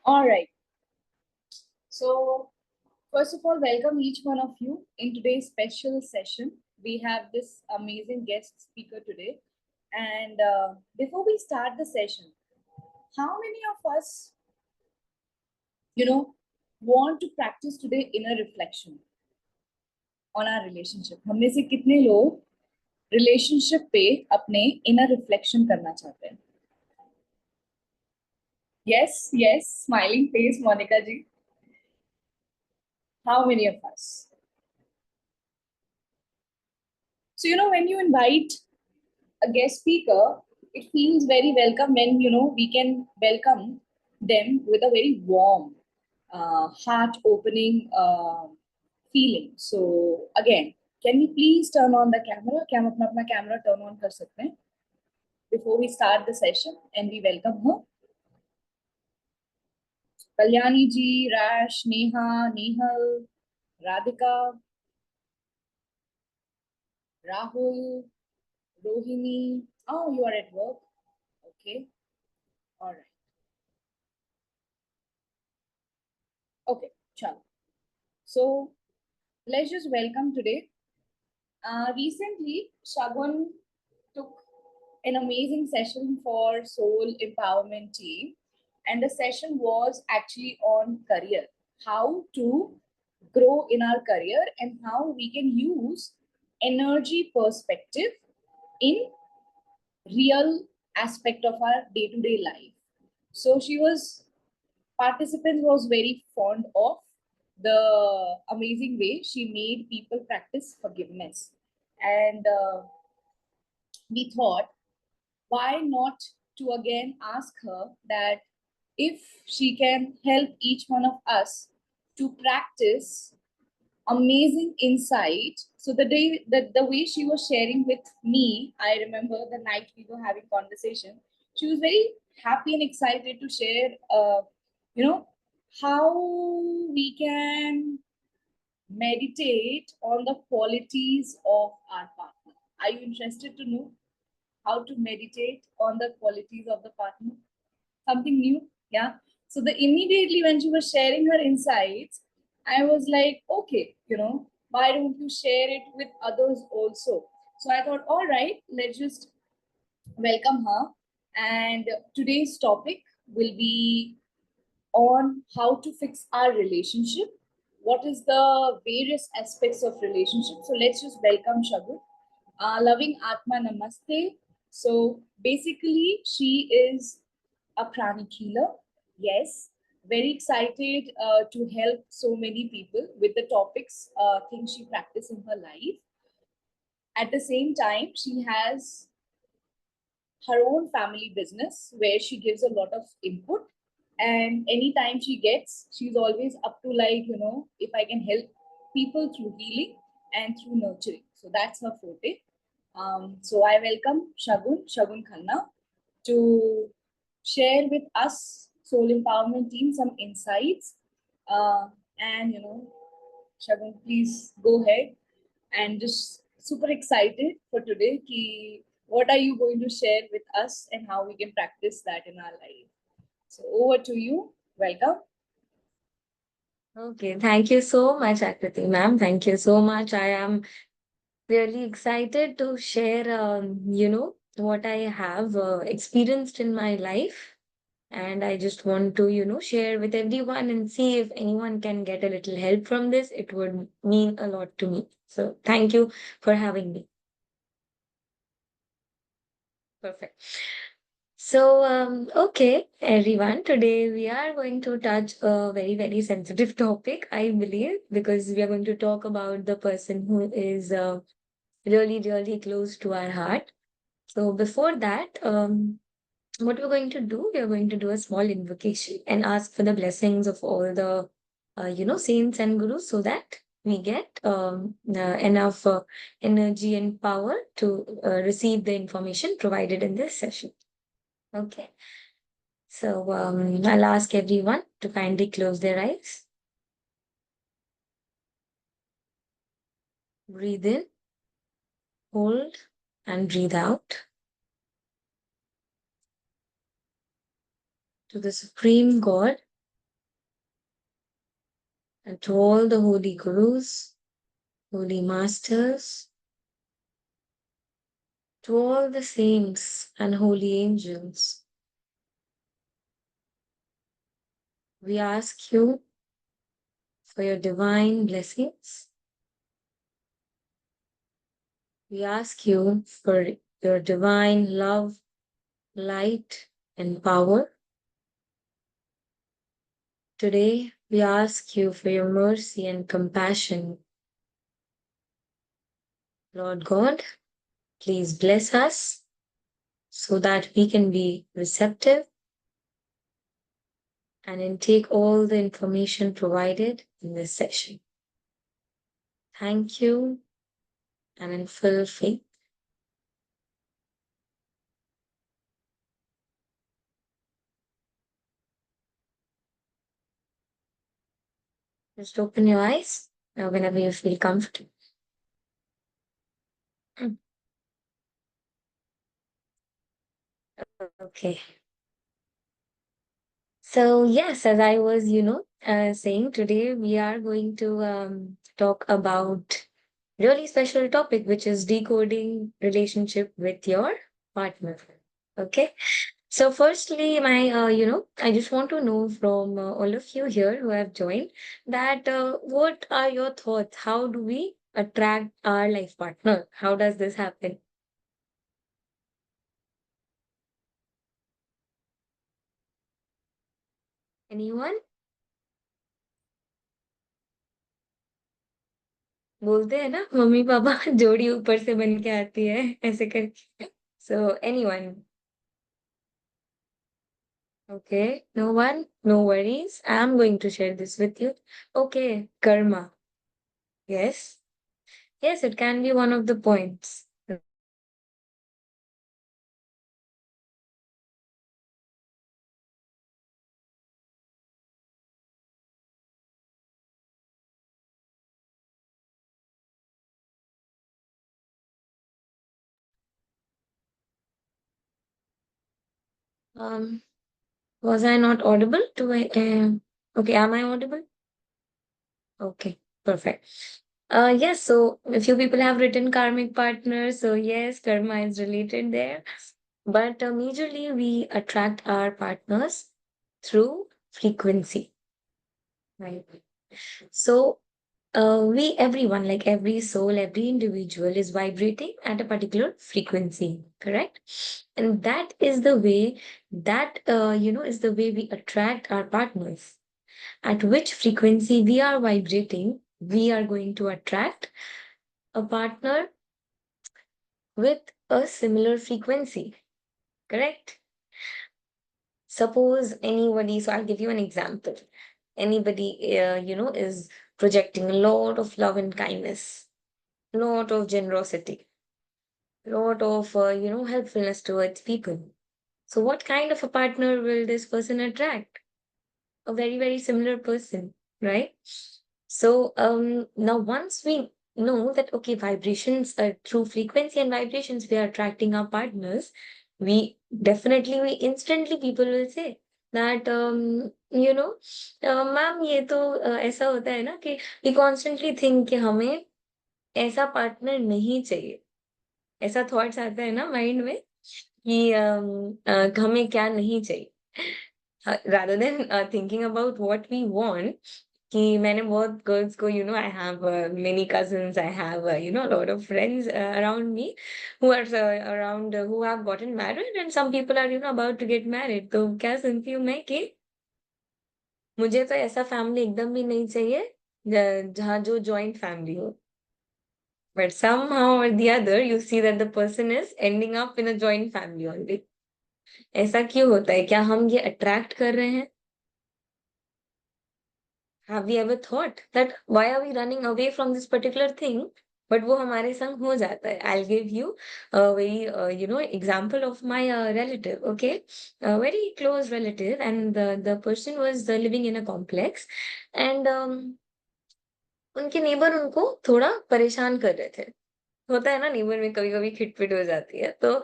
All right. So, first of all, welcome each one of you in today's special session. We have this amazing guest speaker today. And before we start the session, how many of us, you know, want to practice today inner reflection on our relationship? हम में से कितने लोग relationship पे अपने inner reflection करना चाहते हैं? Yes, yes, smiling face, Monica ji. How many of us? So, when you invite a guest speaker, it feels very welcome when we can welcome them with a very warm, heart-opening feeling. So again, can we please turn on the camera? क्या हम अपना camera turn on कर सकते हैं before we start the session and we welcome her? Kalyani ji, Rash, Neha, Nehal, Radhika, Rahul, Rohini. Oh, you are at work. Okay. All right. Okay, chalo. So let's just welcome today. Recently, Shagun took an amazing session for Soul Empowerment Team, and the session was actually on career, how to grow in our career and how we can use energy perspective in real aspect of our day-to-day life. So participant was very fond of the amazing way she made people practice forgiveness. And we thought, why not to again ask her that if she can help each one of us to practice amazing insight. So the way she was sharing with me, I remember the night we were having conversation, she was very happy and excited to share you know how we can meditate on the qualities of our partner. Are you interested to know how to meditate on the qualities of the partner? Something new? Yeah. So the immediately when she was sharing her insights, I was like, okay, why don't you share it with others also? So I thought, all right, let's just welcome her. And today's topic will be on how to fix our relationship. What is the various aspects of relationship? So let's just welcome Shagun. Loving Atma Namaste. So basically, she is a pranic healer. Yes, very excited to help so many people with the topics, things she practiced in her life. At the same time, she has her own family business where she gives a lot of input. And anytime she gets, she's always up to if I can help people through healing and through nurturing. So that's her forte. So I welcome Shagun Khanna, to share with us, Soul Empowerment Team, some insights. And Shagun, please go ahead and just super excited for today. What are you going to share with us and how we can practice that in our life? So over to you. Welcome. Okay, thank you so much, Akriti ma'am. Thank you so much. I am really excited to share, what I have experienced in my life. And I just want to, share with everyone and see if anyone can get a little help from this. It would mean a lot to me. So thank you for having me. Perfect. So, okay, everyone, today we are going to touch a very, very sensitive topic, I believe, because we are going to talk about the person who is really, really close to our heart. So, before that, what we're going to do, we are going to do a small invocation and ask for the blessings of all the, saints and gurus so that we get enough energy and power to receive the information provided in this session. Okay. So I'll ask everyone to kindly close their eyes. Breathe in, hold, and breathe out. To the Supreme God, and to all the holy gurus, holy masters, to all the saints and holy angels, we ask you for your divine blessings. We ask you for your divine love, light, and power. Today, we ask you for your mercy and compassion. Lord God, please bless us so that we can be receptive and intake all the information provided in this session. Thank you, and in full faith. Just open your eyes whenever you feel comfortable. Okay. So, yes, as I was, saying, today we are going to talk about really special topic, which is decoding relationship with your partner. Okay. So, firstly, I just want to know from all of you here who have joined that what are your thoughts? How do we attract our life partner? How does this happen? Anyone? बोलते हैं ना mummy papa जोड़ी ऊपर से बन के आती है ऐसे करके. So anyone? Okay, no one, no worries. I'm going to share this with you. Okay, karma. Yes, yes, it can be one of the points. Um, was I not audible to? Okay, am I audible? Okay, perfect. Yes, so a few people have written karmic partners, so yes, karma is related there. But majorly, we attract our partners through frequency, right? So, everyone, like every soul, every individual is vibrating at a particular frequency, correct? And that is the way is the way we attract our partners. At which frequency we are vibrating, we are going to attract a partner with a similar frequency, correct? Suppose anybody, so I'll give you an example. Anybody, is projecting a lot of love and kindness, lot of generosity, lot of, helpfulness towards people. So, what kind of a partner will this person attract? A very, very similar person, right? So now once we know that okay, vibrations through frequency and vibrations, we are attracting our partners, we instantly people will say that ma'am ये तो ऐसा होता है ना कि we constantly think कि हमें ऐसा पार्टनर नहीं चाहिए. ऐसा थॉट्स आता है ना माइंड में कि हमें क्या नहीं चाहिए. Rather than thinking about what we want, कि मैंने बहुत गर्ल्स को I have many cousins I have lot of friends around me who are around who have gotten married and some people are about to get married. तो क्या सुनती हूँ मैं कि मुझे तो ऐसा फैमिली एकदम भी नहीं चाहिए जहाँ जो जॉइंट फैमिली हो. But somehow or the other, you see that the person is ending up in a joint family only. ऐसा क्यों होता है? क्या हम ये अट्रैक्ट कर रहे हैं? Have we ever thought that why are we running away from this particular thing? But वो हमारे संग हो जाता है. I'll give you a very example of my relative. Okay, a very close relative, and the person was living in a complex, and उनके neighbour उनको थोड़ा परेशान कर रहे थे. होता है ना नेबर में कभी कभी खिटपिट हो जाती है. तो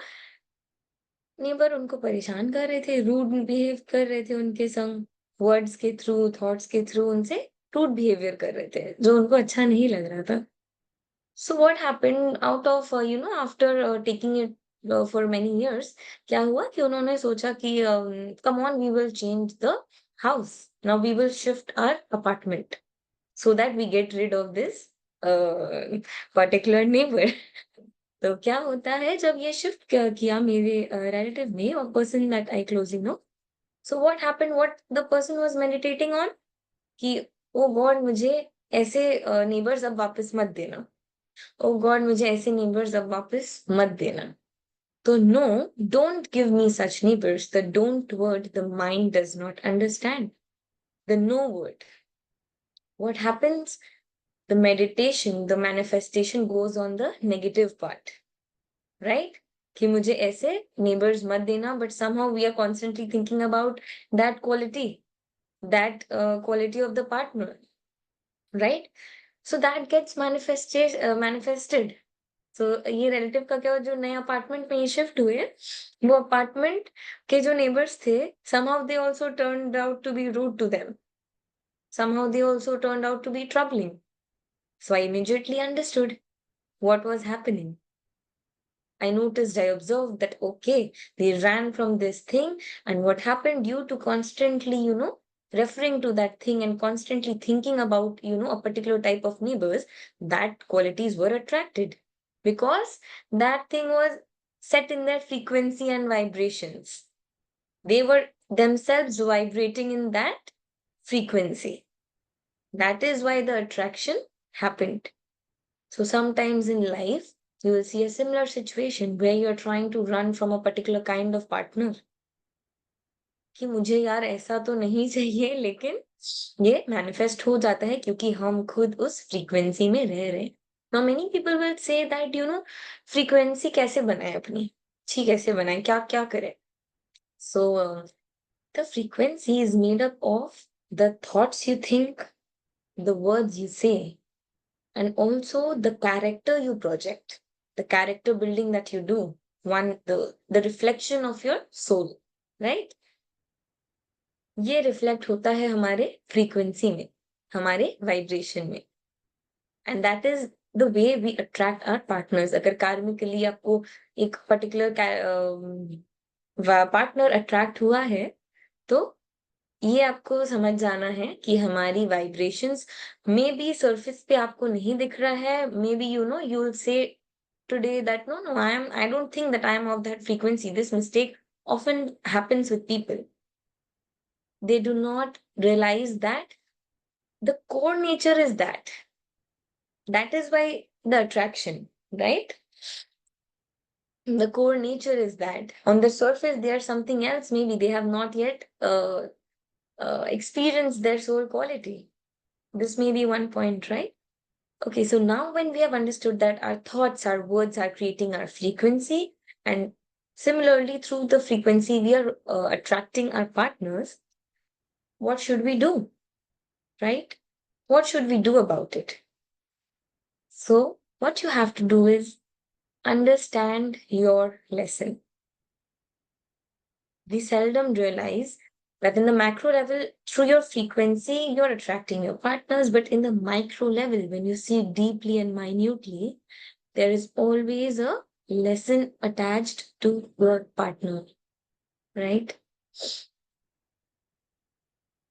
नेबर उनको परेशान कर रहे थे, रूड बिहेव कर रहे थे उनके संग, वर्ड्स के थ्रू, थॉट्स के थ्रू उनसे रूड बिहेवियर कर रहे थे, जो उनको अच्छा नहीं लग रहा था. So what happened out of after taking it for many years, क्या हुआ कि उन्होंने सोचा कि come on, we will change the house. Now we will shift our apartment so that we get rid of this particular neighbor. तो क्या होता है जब ये शिफ्ट किया मेरे रिलेटिव ने और person that I closely know. So what happened, what the person was meditating on कि ओ गॉड, मुझे ऐसे नेबर्स अब वापस मत देना. ओ गॉड, मुझे ऐसे नेबर्स अब वापस मत देना. तो no, don't give me such neighbours. The don't word the mind does not understand. The no word, what happens, the meditation, the manifestation goes on the negative part, right? कि मुझे ऐसे neighbors मत देना, but somehow we are constantly thinking about that quality, that quality of the partner, right? So that gets manifested. So ये relative का क्या हुआ, जो नए अपार्टमेंट में ये शिफ्ट हुए, वो अपार्टमेंट के जो नेबर्स थे, somehow they also turned out to be rude to them. Somehow they also turned out to be troubling. So I immediately understood what was happening. I noticed, I observed that, okay, they ran from this thing. And what happened due to constantly, referring to that thing and constantly thinking about, a particular type of neighbors, that qualities were attracted because that thing was set in their frequency and vibrations. They were themselves vibrating in that frequency. That is why the attraction happened. So sometimes in life, you will see a similar situation where you're trying to run from a particular kind of partner. कि मुझे यार ऐसा तो नहीं चाहिए, लेकिन ये manifest हो जाता है क्योंकि हम खुद उस फ्रीक्वेंसी में रह रहे हैं. Now many people will say that frequency कैसे बनाए अपनी, अच्छी कैसे बनाए, क्या क्या करें. So the frequency is made up of the thoughts you think, the words you say, and also the character you project, the character building that you do, the reflection of your soul, right? ये reflect होता है हमारे frequency में, हमारे vibration में, and that is the way we attract our partners. अगर karmically आपको एक पर्टिकुलर पार्टनर अट्रैक्ट हुआ है, तो ये आपको समझ जाना है कि हमारी वाइब्रेशंस मे बी सरफेस पे आपको नहीं दिख रहा है. May be you will say today that no, I don't think that I am of that frequency. This mistake often happens with people. They do not realize that the core nature is that. That is why the attraction, right? The core nature is that. On the surface, they are something else. Maybe they have not yet experienced their soul quality. This may be one point, right? Okay, so now when we have understood that our thoughts, our words are creating our frequency, and similarly through the frequency we are attracting our partners, what should we do, right? What should we do about it? So what you have to do is understand your lesson. We seldom realize that in the macro level, through your frequency, you're attracting your partners, but in the micro level, when you see deeply and minutely, there is always a lesson attached to your partner, right?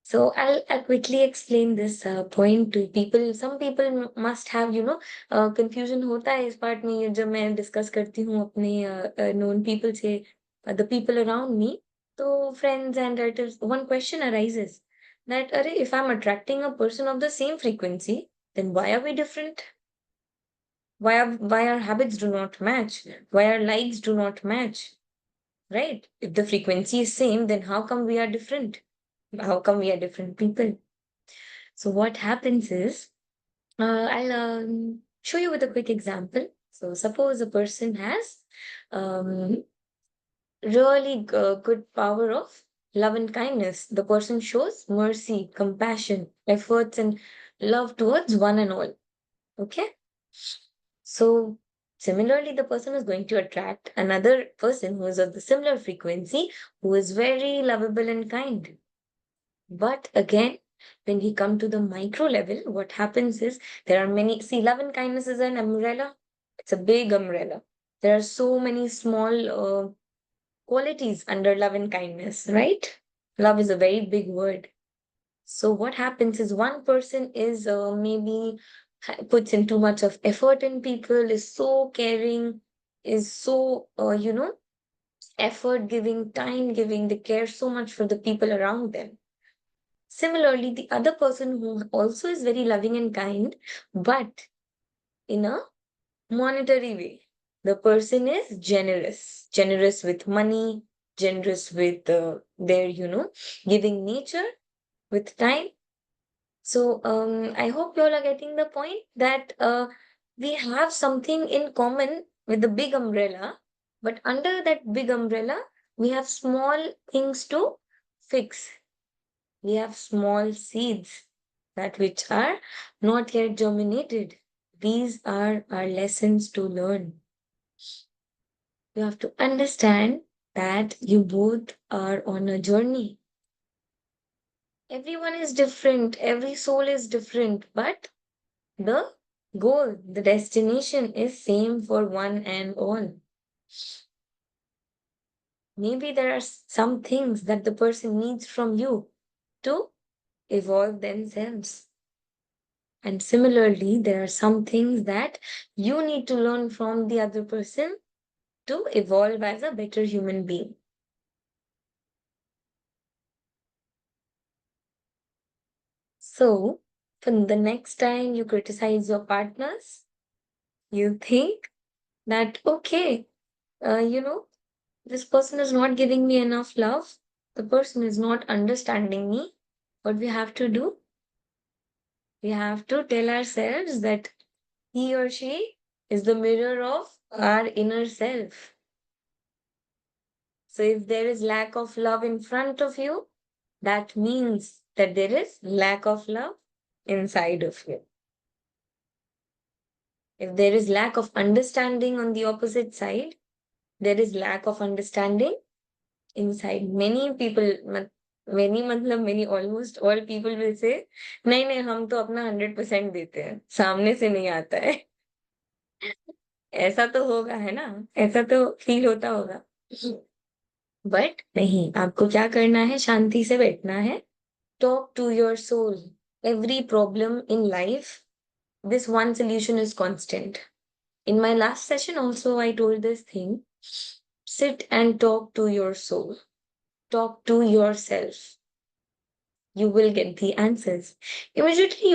So I'll quickly explain this point to people. Some people must have, confusion होता है इस part में जब मैं discuss करती हूँ अपने known people से, the people around me. So friends and relatives, one question arises that, अरे, if I'm attracting a person of the same frequency, then why are we different? Why our habits do not match? Why our likes do not match? Right? If the frequency is same, then how come we are different? How come we are different people? So what happens is, I'll show you with a quick example. So suppose a person has really good power of love and kindness. The person shows mercy, compassion, efforts, and love towards one and all. Okay? So similarly, the person is going to attract another person who is of the similar frequency, who is very lovable and kind. But again, When we come to the micro level, what happens is there are many, see, love and kindness is an umbrella. It's a big umbrella. There are so many small qualities under love and kindness, right? Love is a very big word. So what happens is one person is maybe puts in too much of effort in people, is so caring, is so, effort giving, time giving, they care so much for the people around them. Similarly, the other person who also is very loving and kind, but in a monetary way. The person is generous, generous with money, generous with their, giving nature, with time. So I hope you all are getting the point that we have something in common with the big umbrella, but under that big umbrella, we have small things to fix. We have small seeds that which are not yet germinated. These are our lessons to learn. You have to understand that you both are on a journey. Everyone is different, every soul is different, but the goal, the destination is same for one and all. Maybe there are some things that the person needs from you to evolve themselves. And similarly, there are some things that you need to learn from the other person to evolve as a better human being. So, for the next time you criticize your partners, you think that, okay, this person is not giving me enough love. The person is not understanding me. What we have to do? We have to tell ourselves that he or she is the mirror of our inner self. So if there is lack of love in front of you, that means that there is lack of love inside of you. If there is lack of understanding on the opposite side, there is lack of understanding inside. Many people, many almost all people will say, नहीं नहीं हम तो अपना 100% देते हैं, सामने से नहीं आता है. ऐसा तो होगा है ना, ऐसा तो फील होता होगा. बट नहीं, आपको क्या करना है, शांति से बैठना है. Talk to your soul. Every problem in life, this one solution is constant. In my last session also I told this thing. Sit and talk to your soul. Talk to yourself. You will get the answers. Immediately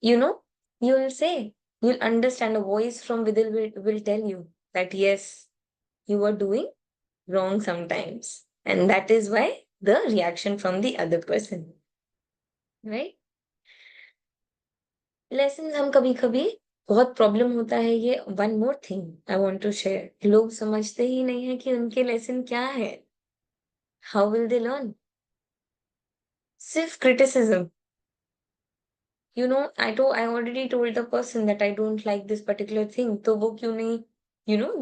you will say, you'll understand, a voice from within will tell you that yes, you are doing wrong sometimes. And that is why the reaction from the other person. Right? Lessons हम कभी कभी बहुत problem होता है ये. One more thing I want to share. लोग समझते ही नहीं है कि उनके लेसन क्या है. How will they learn? सिर्फ criticism. I already told the person that I don't like this particular thing. तो वो क्यों नहीं,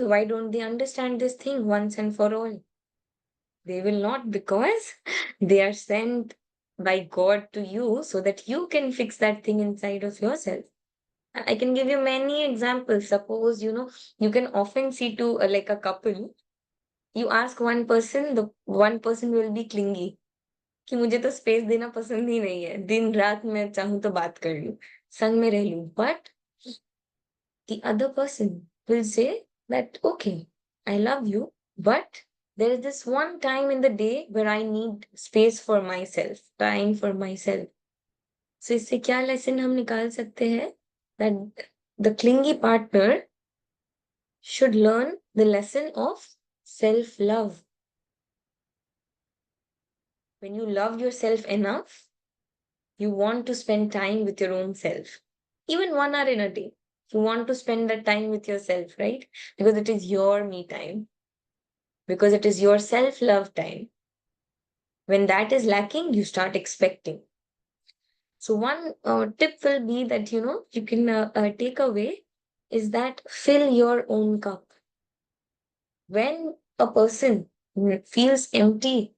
why don't they understand this thing once and for all? They will not, because they are sent by God to you so that you can fix that thing inside of yourself. I can give you many examples. Suppose, you can often see to like a couple, you ask one person, the one person will be clingy. कि मुझे तो space देना पसंद ही नहीं है, दिन रात मैं चाहूँ तो बात कर लूं, संग में रह लूं. But the other person will say that, okay, I love you, but there is this one time in the day where I need space for myself, time for myself. So इससे क्या lesson हम निकाल सकते हैं? That the clingy partner should learn the lesson of self-love. When you love yourself enough, you want to spend time with your own self. Even 1 hour in a day. You want to spend that time with yourself, right? Because it is your me time. Because it is your self-love time. When that is lacking, you start expecting. So one tip will be that, you can take away is that fill your own cup. When a person feels empty,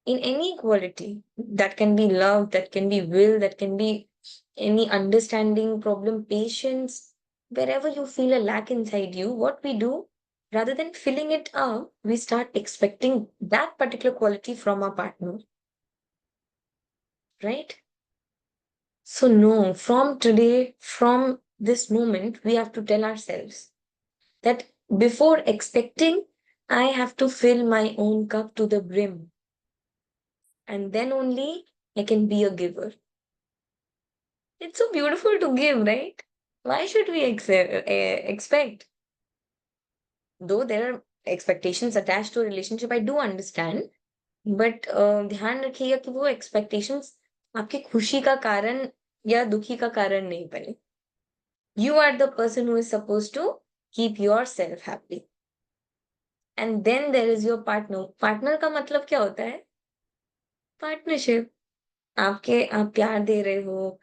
in any quality. That can be love, that can be will, that can be any understanding, problem, patience. Wherever you feel a lack inside you, what we do, rather than filling it up, we start expecting that particular quality from our partner, right? So, no, from today, from this moment, we have to tell ourselves that before expecting, I have to fill my own cup to the brim, and then only I can be a giver. It's so beautiful to give, right? Why should we expect? Though there are expectations attached to a relationship, I do understand. But ध्यान रखिएगा कि वो expectations आपकी खुशी का कारण या दुखी का कारण नहीं बने. You are the person who is supposed to keep yourself happy. And then there is your partner. Partner का मतलब क्या होता है? पार्टनरशिप. आप प्यार दे रहे हो,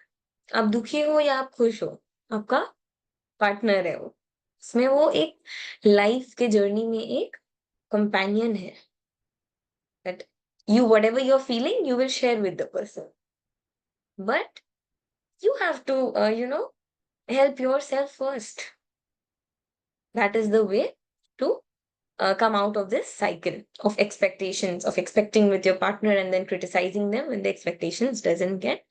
आप दुखी हो या आप खुश हो, आपका पार्टनर है वो. उसमें वो एक लाइफ के जर्नी में एक कंपेनियन है. That you, whatever you're feeling, you will share with the person. But you have to, help yourself first. That is the way to come out of this cycle of expectations, of expecting with your partner and then criticizing them when the expectations doesn't get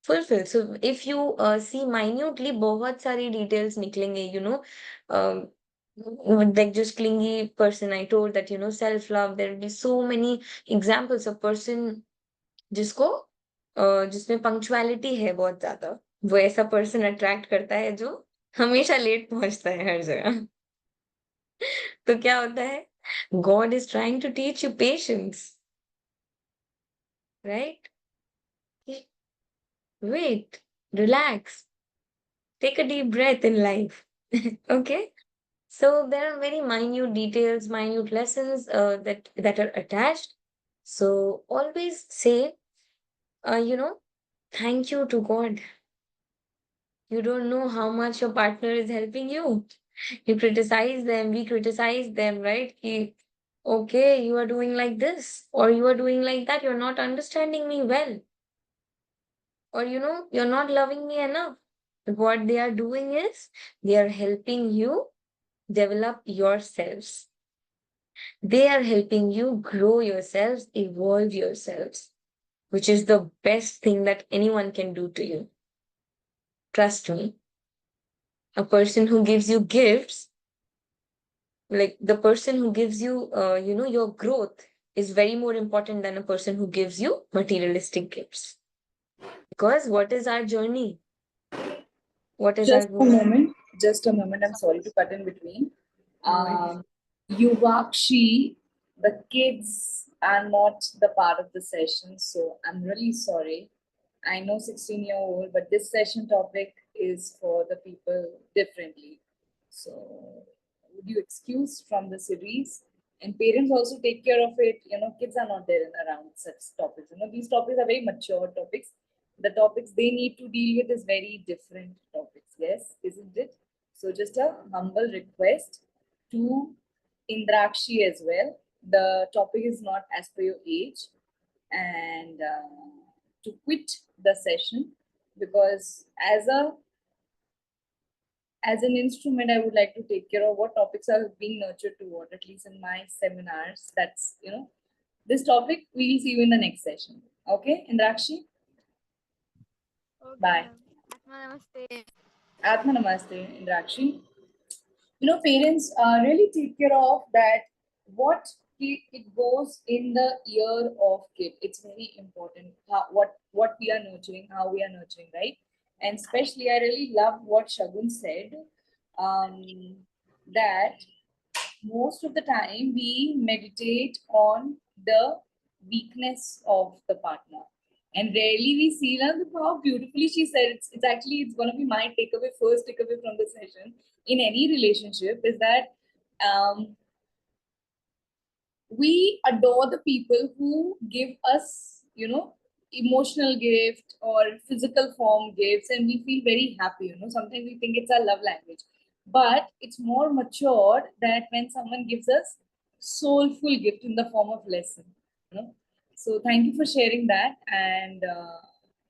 fulfilled. So if you see minutely, बहुत सारी details निकलेंगे, um, like just clingy person, I told that, self-love, there will be so many examples of person जिसको जिसमें punctuality है बहुत ज्यादा, वो ऐसा पर्सन अट्रैक्ट करता है जो हमेशा लेट पहुंचता है हर जगह. तो क्या होता है, god is trying to teach you patience, right? Wait, relax, take a deep breath in life. Okay, so there are very minute details, minute lessons that are attached. So always say, thank you to God. You don't know how much your partner is helping you. You criticize them, we criticize them, right? Okay, you are doing like this, or you are doing like that, you're not understanding me well, or you're not loving me enough. But what they are doing is they are helping you develop yourselves. They are helping you grow yourselves, evolve yourselves, which is the best thing that anyone can do to you. Trust me. A person who gives you gifts, like the person who gives you, your growth is very more important than a person who gives you materialistic gifts. Because what is our journey? What is our Just a goal? moment. Just a moment. I'm sorry to cut in between. No. Yuvakshi, the kids are not the part of the session, so I'm really sorry. I know 16-year-old, but this session topic is for the people differently. So, would you excuse from the series? And parents also take care of it. Kids are not there and around such topics. These topics are very mature topics. The topics they need to deal with is very different topics. Yes, isn't it? So, just a humble request to Indrakshi as well. The topic is not as per your age, and to quit the session, because as an instrument, I would like to take care of what topics are being nurtured toward, at least in my seminars. That's this topic. We will see you in the next session. Okay, Indrakshi. Okay, Bye. ma'am. Namaste. Atma Namaste, Indrakshi. Parents really take care of that. What it goes in the ear of kid. It's very important. What we are nurturing, how we are nurturing, right? And especially, I really love what Shagun said. Um, that most of the time we meditate on the weakness of the partner, and rarely we see how beautifully she said. It's going to be my first takeaway from the session in any relationship, is that we adore the people who give us emotional gift or physical form gifts, and we feel very happy. Sometimes we think it's our love language, but it's more matured that when someone gives us soulful gift in the form of lesson. you know So thank you for sharing that, and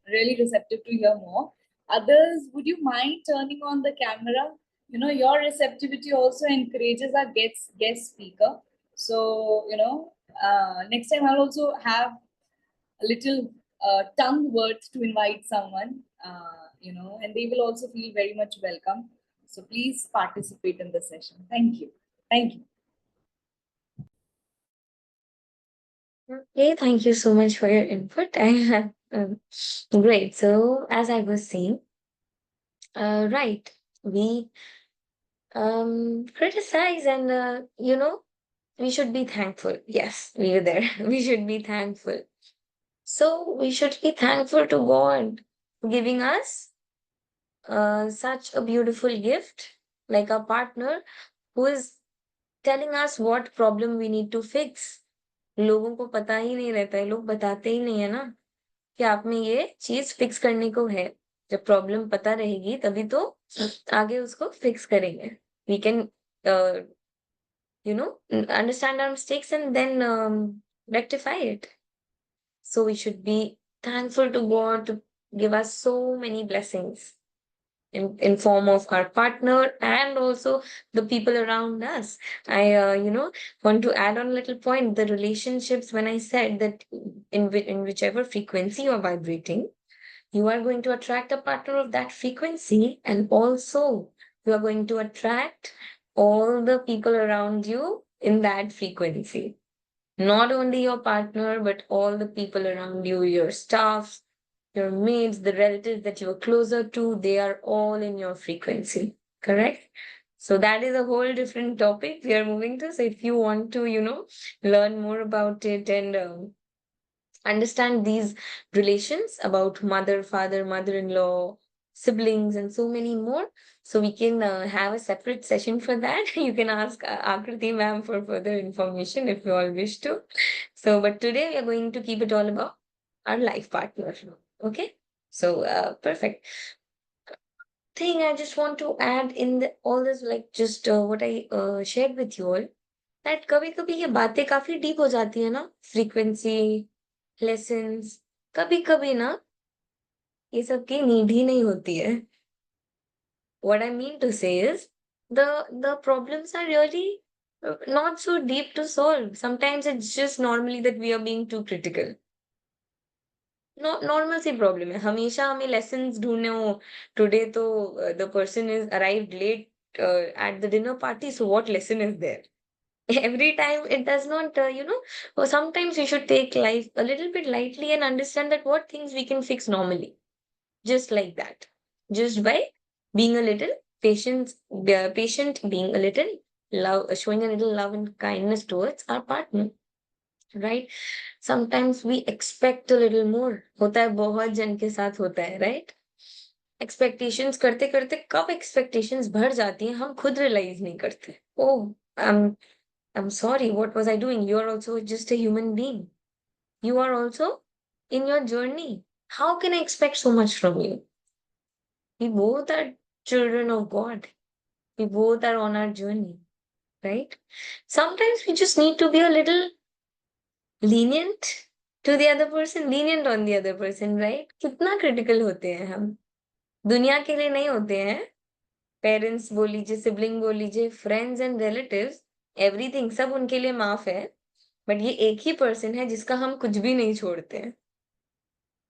really receptive to hear more. Others, would you mind turning on the camera? You know, your receptivity also encourages our guest speaker. So next time I'll also have a little tongue words to invite someone. And they will also feel very much welcome. So please participate in the session. Thank you. Thank you. Okay, thank you so much for your input. Great. So, as I was saying, right, we criticize and we should be thankful. Yes, we were there. We should be thankful. So we should be thankful to God for giving us such a beautiful gift, like a partner who is telling us what problem we need to fix. लोगों को पता ही नहीं रहता है, लोग बताते ही नहीं है ना कि आप में ये चीज फिक्स करने को है. जब प्रॉब्लम पता रहेगी तभी तो आगे उसको फिक्स करेंगे. We can understand our mistakes and then rectify it. So we should be thankful to God to give us so many blessings in form of our partner and also the people around us. I want to add on a little point. The relationships, when I said that in whichever frequency you are vibrating, you are going to attract a partner of that frequency, and also you are going to attract all the people around you in that frequency. Not only your partner, but all the people around you, your staff, your mates, the relatives that you are closer to, they are all in your frequency. Correct? So that is a whole different topic we are moving to. So if you want to, learn more about it and understand these relations about mother, father, mother-in-law, siblings, and so many more. So we can have a separate session for that. You can ask Akriti ma'am for further information if you all wish to. So, but today we are going to keep it all about our life partner. Okay. So, perfect. Thing I just want to add in all this, like just what I shared with you all, that कभी कभी ये बातें काफी deep हो जाती है ना, frequency, lessons, कभी कभी ना ये सब की नीड ही नहीं होती है. What I mean to say is the problems are really not so deep to solve. Sometimes it's just normally that we are being too critical. Normal सी प्रॉब्लम है. हमेशा हमें लेसन्स ढूंढने हो. टुडे तो the person is arrived late at the dinner party, so what lesson is there? Every time it does not, or sometimes we should take life a little bit lightly and understand that what things we can fix normally, just like that, just by being a little patient, being a little love, showing a little love and kindness towards our partner. Right? Sometimes we expect a little more. होता है, बहुत जन के साथ होता है, right? Expectations करते करते कब expectations बढ़ जाती हैं हम खुद realize नहीं करते. Oh, I'm sorry, what was I doing? You are also just a human being. You are also in your journey. How can I expect so much from you? We both are children of God. We both are on our journey, right? Sometimes we just need to be a little lenient to the other person, lenient on the other person, right? कितना critical होते हैं हम. दुनिया के लिए नहीं होते हैं. पेरेंट्स बोल लीजिए, सिबलिंग बोल लीजिए, फ्रेंड्स एंड रिलेटिव्स, एवरीथिंग सब उनके लिए माफ है. बट ये एक ही पर्सन है जिसका हम कुछ भी नहीं छोड़ते हैं.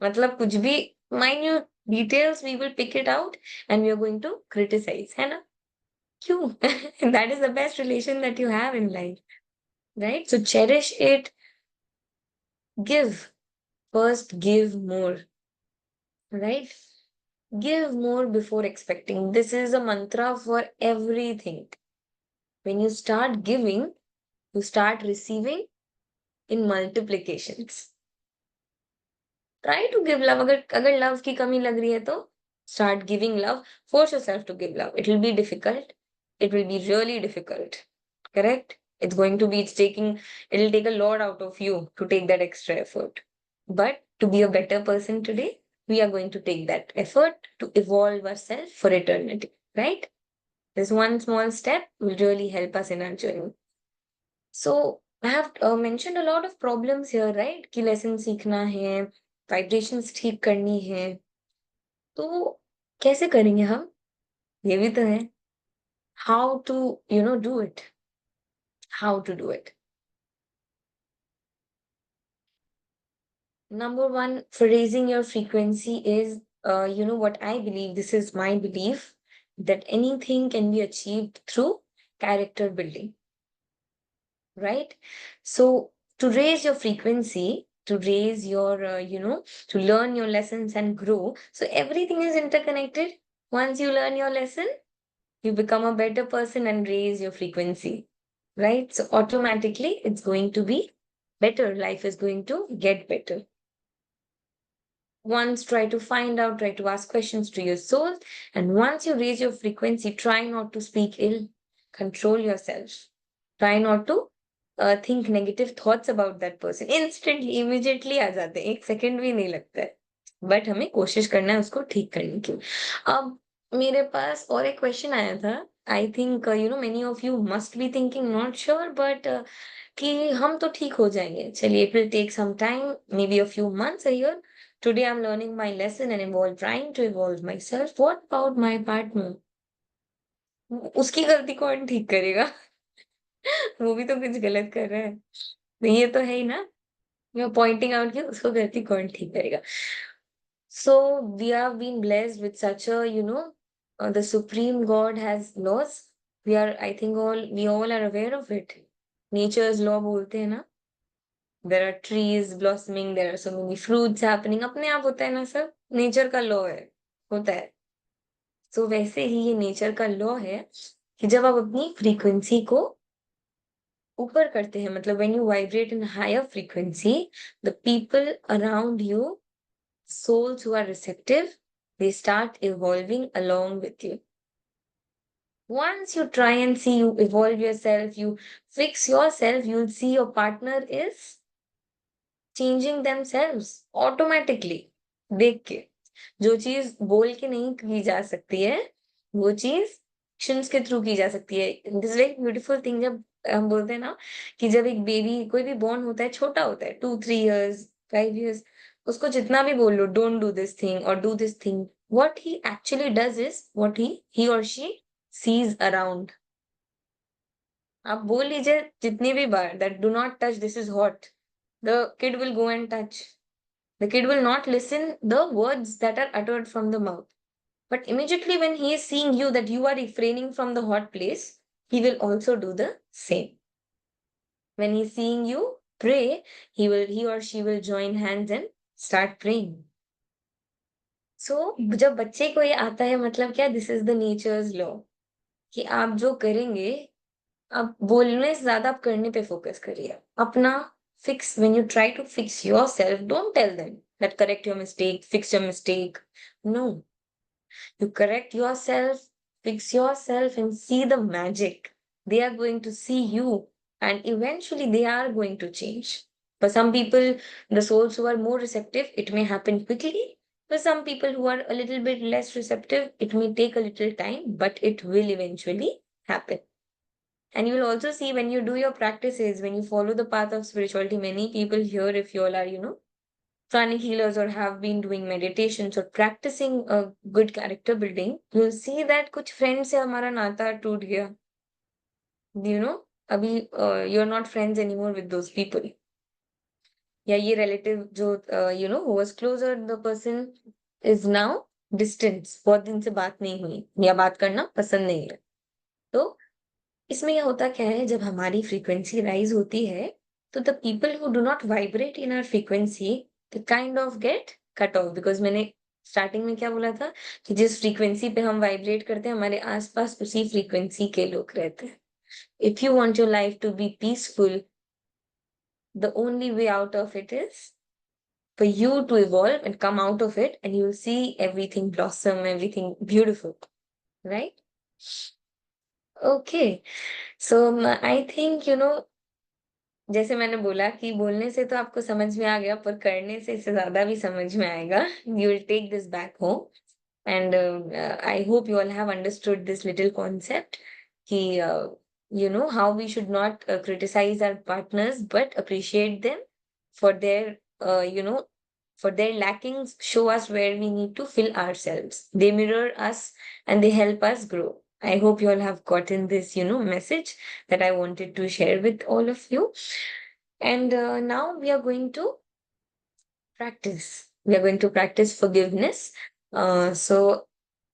मतलब कुछ भी minute details we will pick it out and we are going to criticise, है ना? क्यों? That is the best relation that you have in life, right? So cherish it. Give. First, give more. Right? Give more before expecting. This is a mantra for everything. When you start giving, you start receiving in multiplications. Try to give love. अगर love की कमी लग रही है तो start giving love. Force yourself to give love. It will be difficult. It will be really difficult. Correct? It'll take a lot out of you to take that extra effort. But to be a better person today, we are going to take that effort to evolve ourselves for eternity, right? This one small step will really help us in our journey. So I have mentioned a lot of problems here, right? कि lesson सीखना है, vibrations ठीक करनी है, तो कैसे करेंगे हम? ये भी तो है. How to, do it? How to do it? Number one for raising your frequency is, what I believe, this is my belief, that anything can be achieved through character building, right? So to raise your frequency, to raise your, to learn your lessons and grow. So everything is interconnected. Once you learn your lesson, you become a better person and raise your frequency, right? So automatically it's going to be better. Life is going to get better. Once try to find out, try to ask questions to your soul. And once you raise your frequency, try not to speak ill, control yourself. Try not to think negative thoughts about that person. Instantly, immediately आ जाते हैं, 1 second भी नहीं लगता है. But हमें कोशिश करना है उसको ठीक करने की. अब मेरे पास और एक क्वेश्चन आया था. I think many of you must be thinking, not sure, but कि हम तो ठीक हो जाएंगे. चलिए, it will take some time, maybe a few months, a year. Today I'm learning my lesson and trying to evolve myself. What about my partner? उसकी गलती कौन ठीक करेगा? वो भी तो कुछ गलत कर रहा है. तो ये तो है ही ना. You're pointing out कि उसको गलती कौन ठीक करेगा. So we have been blessed with such a, the Supreme God has laws. I think we all are aware of it. Nature's law बोलते हैं ना. There are trees blossoming, there are so many fruits happening. अपने आप होता है ना सब. Nature का लॉ है, होता है. तो वैसे ही ये नेचर का लॉ है कि जब आप अपनी फ्रीक्वेंसी को ऊपर करते हैं, मतलब when you vibrate in higher frequency, the people around you, souls who are receptive, they start evolving along with you. Once you try and see, you evolve yourself, you fix yourself, you'll see your partner is changing themselves automatically. देख के जो चीज बोल के नहीं की जा सकती है, वो चीज एक्शंस के थ्रू की जा सकती है. This is very beautiful thing. जब हम बोलते हैं ना कि जब एक बेबी कोई भी बॉर्न होता है, छोटा होता है, 2-3 years 5 years, उसको जितना भी बोल लो, डोंट डू दिस थिंग और do this thing, what he actually does is what he और शी सीज अराउंड. आप बोल लीजिए जितनी भी बार that do not touch, this is hot, the kid will go and touch. The kid will not listen the words that are uttered from the mouth. But immediately when he is seeing you that you are refraining from the hot place, he will also do the same. When he is seeing you pray, he or she will join hands and start praying. So जब बच्चे को ये आता है, मतलब क्या, this is the natures law, कि आप जो करेंगे, आप बोलने से ज्यादा आप करने पे फोकस करिए. अपना fix, when you try to fix yourself, don't tell them that correct your mistake, fix your mistake. No, you correct yourself, fix yourself, and see the magic. They are going to see you, and eventually they are going to change. For some people, the souls who are more receptive, it may happen quickly. For some people who are a little bit less receptive, it may take a little time, but it will eventually happen. And you will also see when you do your practices, when you follow the path of spirituality, many people here, if you all are, pranic healers or have been doing meditations or practicing a good character building, you'll see that कुछ friends से हमारा नाता टूट गया. अभी you're not friends anymore with those people. या ये relative जो who was closer, the person is now distance. बहुत दिन से बात नहीं हुई या बात करना पसंद नहीं है. तो इसमें यह होता क्या है, जब हमारी फ्रीक्वेंसी राइज होती है, तो the people who do not vibrate in our frequency, the kind of get cut off. Because मैंने स्टार्टिंग में क्या बोला था कि जिस फ्रीक्वेंसी पे हम वाइब्रेट करते हैं, हमारे आसपास उसी फ्रीक्वेंसी के लोग रहते हैं. If you want your life to be peaceful, the only way out of it is for you to evolve and come out of it, and you'll see everything blossom, everything beautiful, right? Okay. So I think, जैसे मैंने बोला कि बोलने से तो आपको समझ में आ गया, पर करने से इससे ज्यादा भी समझ में आएगा. You will take this back home, and I hope you all have understood this little concept कि how we should not criticize our partners, but appreciate them for their lackings, show us where we need to fill ourselves. They mirror us and they help us grow. I hope you all have gotten this, message that I wanted to share with all of you. And now we are going to practice. We are going to practice forgiveness. So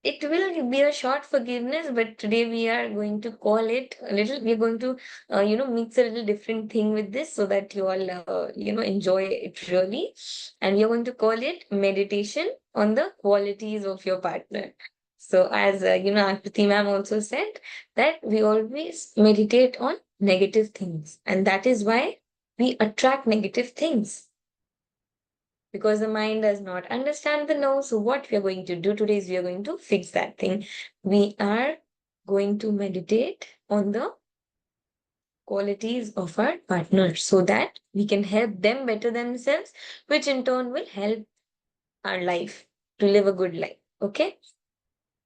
it will be a short forgiveness, but today we are going to call it a little, we're going to, mix a little different thing with this so that you all, enjoy it really. And we are going to call it meditation on the qualities of your partner. So as, Akriti ma'am also said that we always meditate on negative things. And that is why we attract negative things, because the mind does not understand the no. So, what we are going to do today is we are going to fix that thing. We are going to meditate on the qualities of our partner so that we can help them better themselves, which in turn will help our life to live a good life. Okay.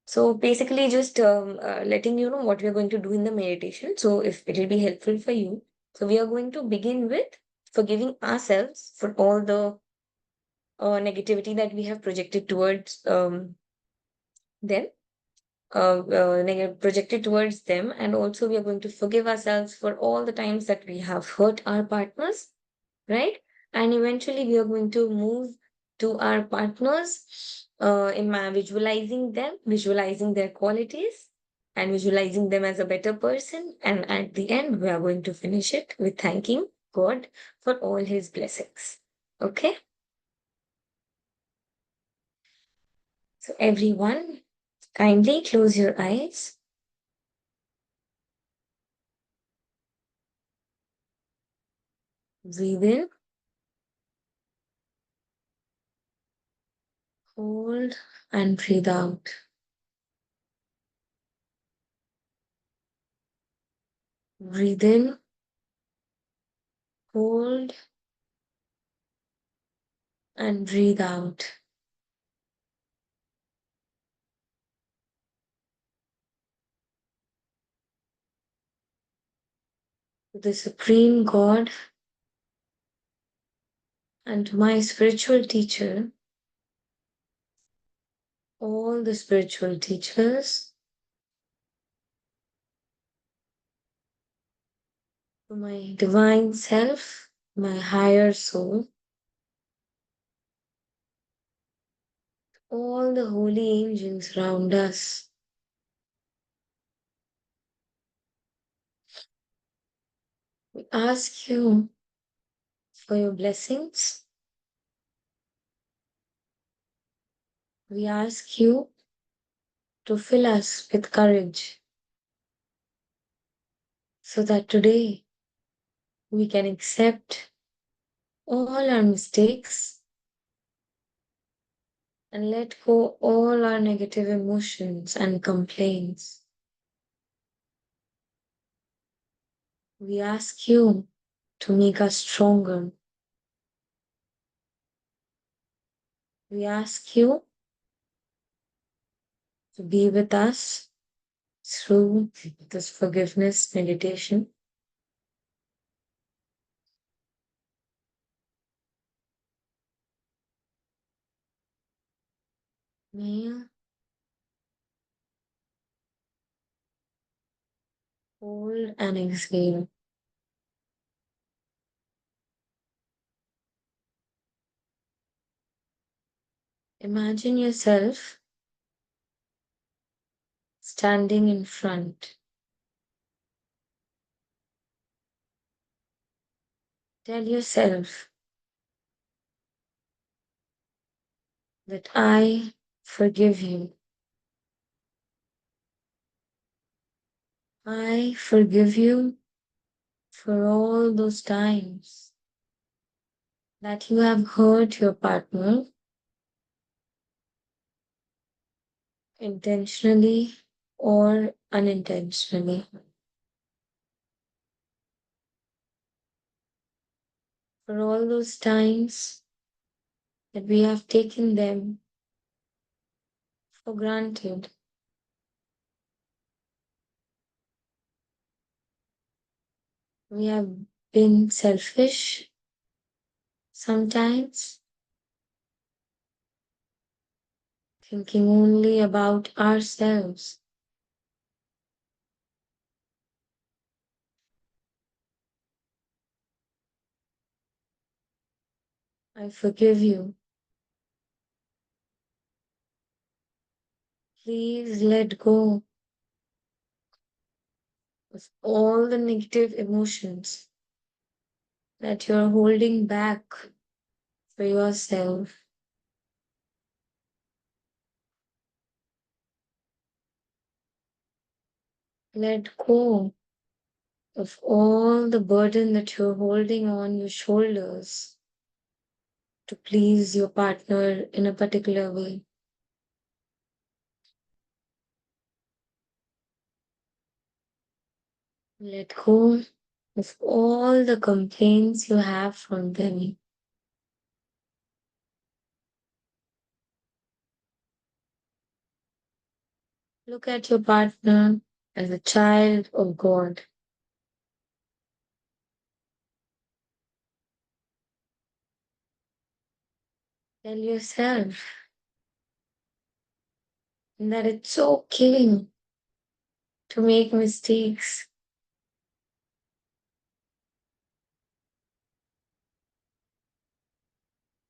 So basically, just letting you know what we are going to do in the meditation. So if it will be helpful for you, so we are going to begin with forgiving ourselves for all the negativity that we have projected towards them, projected towards them, and also we are going to forgive ourselves for all the times that we have hurt our partners, right? And eventually, we are going to move to our partners, visualizing them, visualizing their qualities, and visualizing them as a better person. And at the end, we are going to finish it with thanking God for all His blessings. Okay. So, everyone, kindly close your eyes. Breathe in, hold, and breathe out. Breathe in, hold, and breathe out. To the Supreme God and to my spiritual teacher, all the spiritual teachers, to my divine self, my higher soul, all the holy angels round us. We ask you for your blessings. We ask you to fill us with courage so that today we can accept all our mistakes and let go all our negative emotions and complaints. We ask you to make us stronger. We ask you to be with us through this forgiveness meditation. Inhale, hold, and exhale. Imagine yourself standing in front. Tell yourself that I forgive you. I forgive you for all those times that you have hurt your partner intentionally or unintentionally. For all those times that we have taken them for granted. We have been selfish sometimes, thinking only about ourselves. I forgive you. Please let go of all the negative emotions that you're holding back for yourself. Let go of all the burden that you're holding on your shoulders to please your partner in a particular way. Let go of all the complaints you have from them. Look at your partner as a child of God. Tell yourself that it's okay to make mistakes.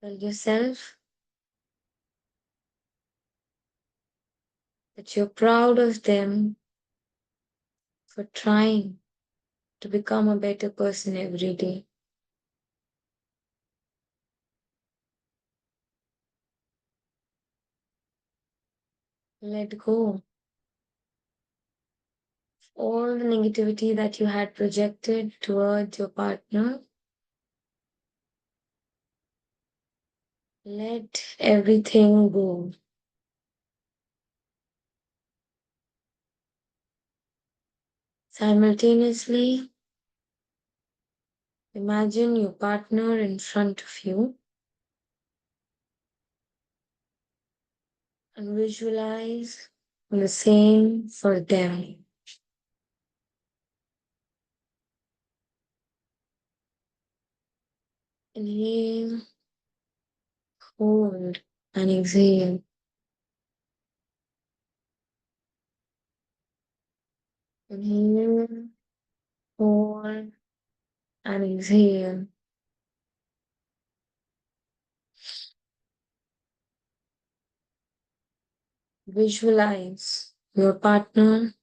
Tell yourself that you're proud of them for trying to become a better person every day. Let go of all the negativity that you had projected towards your partner. Let everything go. Simultaneously, imagine your partner in front of you and visualize the same for them. Inhale, hold, and exhale. Inhale, hold, and exhale. Visualize your partner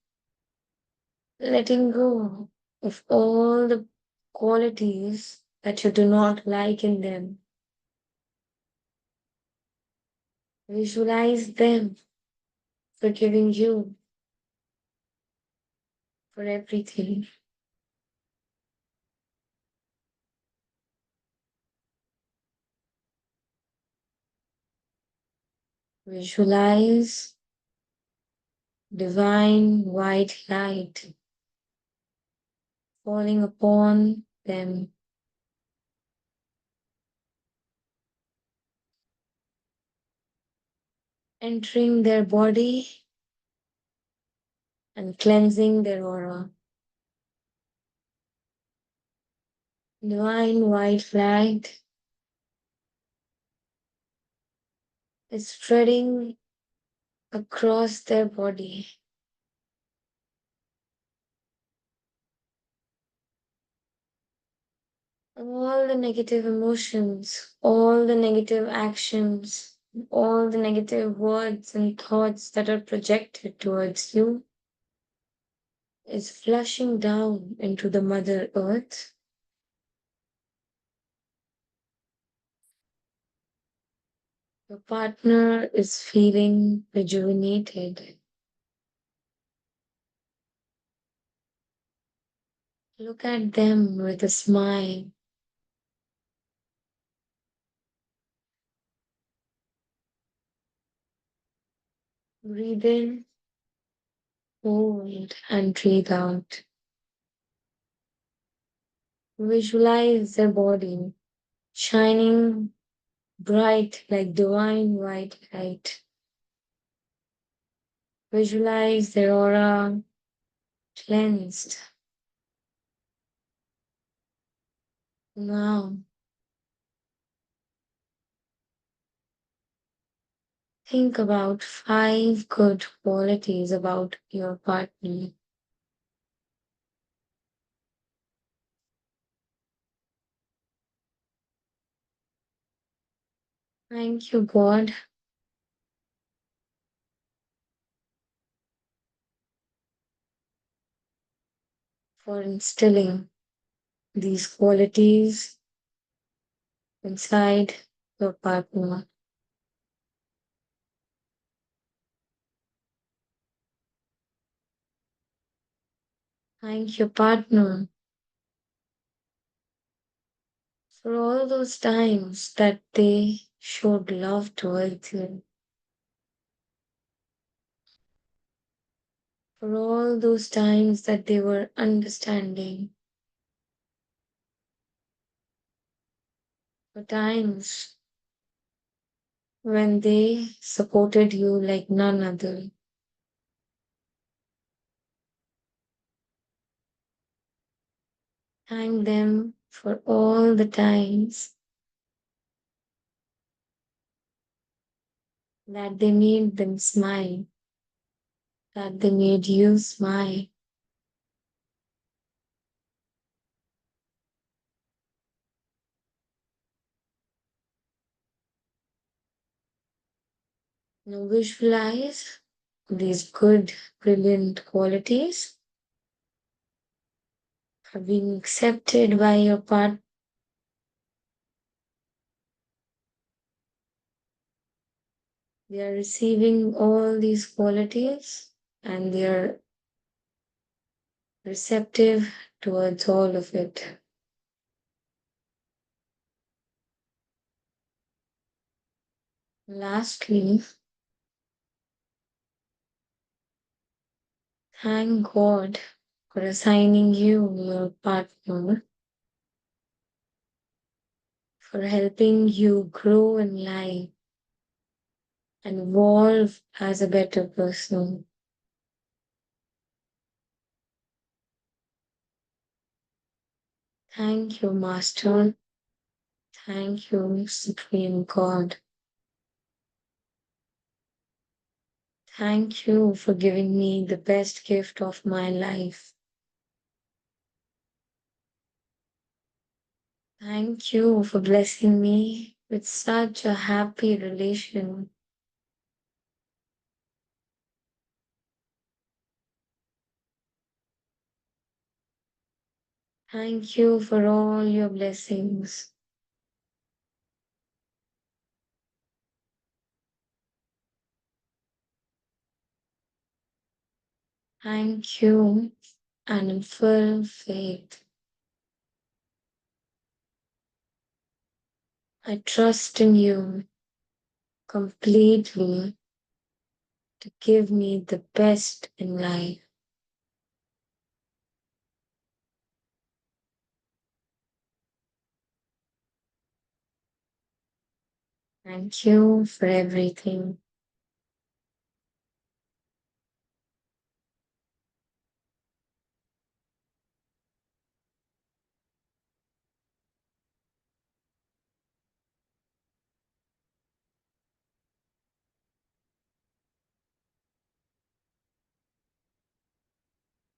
letting go of all the qualities that you do not like in them. Visualize them forgiving you for everything. Visualize divine white light falling upon them, entering their body and cleansing their aura. Divine white light is spreading across their body. All the negative emotions, all the negative actions, all the negative words and thoughts that are projected towards you is flushing down into the Mother Earth. Your partner is feeling rejuvenated. Look at them with a smile. Breathe in, hold, and breathe out. Visualize their body shining bright like divine white light. Visualize their aura cleansed. Now, think about 5 good qualities about your partner. Thank you, God, for instilling these qualities inside your partner. Thank your partner for all those times that they showed love towards you, for all those times that they were understanding, for times when they supported you like none other. Thank them for all the times that they made them smile, that they made you smile. Now visualize these good, brilliant qualities are being accepted by your partner. They are receiving all these qualities and they are receptive towards all of it. Lastly, thank God for assigning you your partner, for helping you grow in life and evolve as a better person. Thank you, Master. Thank you, Supreme God. Thank you for giving me the best gift of my life. Thank you for blessing me with such a happy relation. Thank you for all your blessings. Thank you, and in full faith, I trust in you completely to give me the best in life. Thank you for everything.